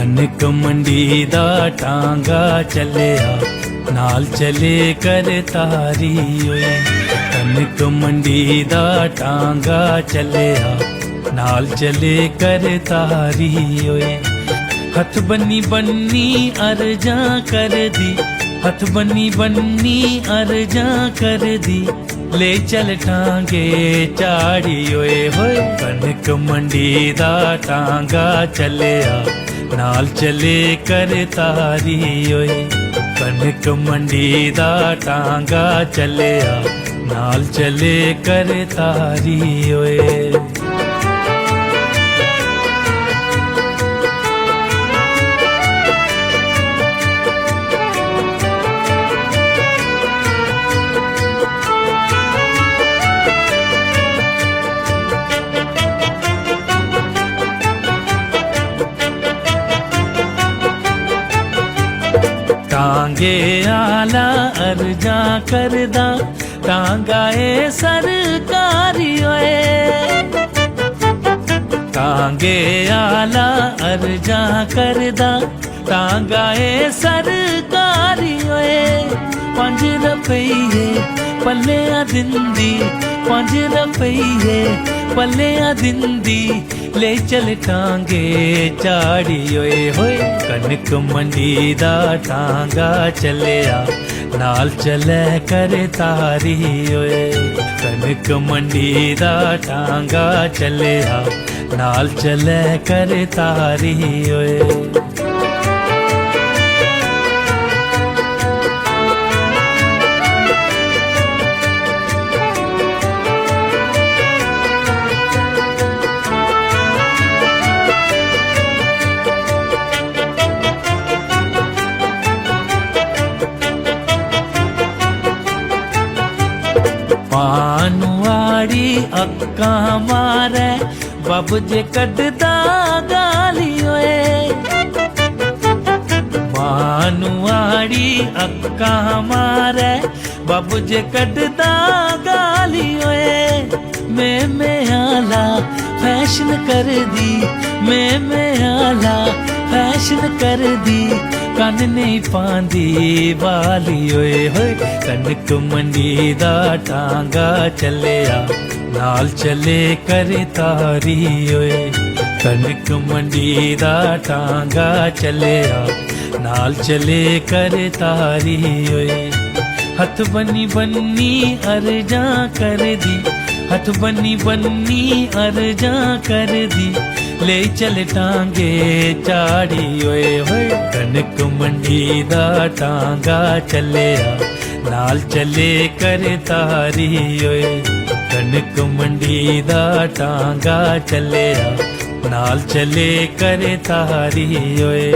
कनक मंडी दा टांगा चलिया नाल चले कर तारी ओए। कनक मंडी दा टांगा चलिया नाल चले कर तारी ओए। हथ बन्नी बन्नी अर्जा कर दी, हथ बन्नी बन्नी अर्जा कर दी, ले चल टांगे चाड़ी ओए होए। कनक मंडी दा टांगा चलिया नाल चले कर तारी ओए। कनक मंडी दा टांगा चलिया नाल चले कर तारी ओए। टांगे आला अर्जा करदा टांगा ए सरकारी ओए। टांगे आला अर्जा करदा टांगा ए सरकारी ओए। 5 रुपये पल्लियां दिंदी, 5 रुपये पल्लियां दिंदी, ले चल टांगे चाड़ी ओए होए। कनक मंडी दा टांगा चलिया नाल चले कर तारी ओए। कनक मंडी दा टांगा चलिया नाल चले कर तारी ओए। पानुआड़ी अक्का मारे बब जे कटदा गाली ओए। पानुआड़ी अक्का मारे बब जे कटदा गाली ओए। मैं आला फैशन कर दी, मैं आला फैशन कर दी, कन नहीं पांदी वाली ओए होए। कनक मंडी दा टांगा चलिया नाल चले कर तारी ओए। कनक मंडी दा टांगा चलिया नाल चले कर तारी ओए। हथ बन्नी बन्नी अर्जा कर दी, हथ बन्नी बन्नी अर्जा कर दी, ले चल टांगे चाड़ी ओए होए। कनक मंडी दा टांगा चलिया नाल चले कर तारी ओए। कनक मंडी दा टांगा चलिया नाल चले कर तारी ओए।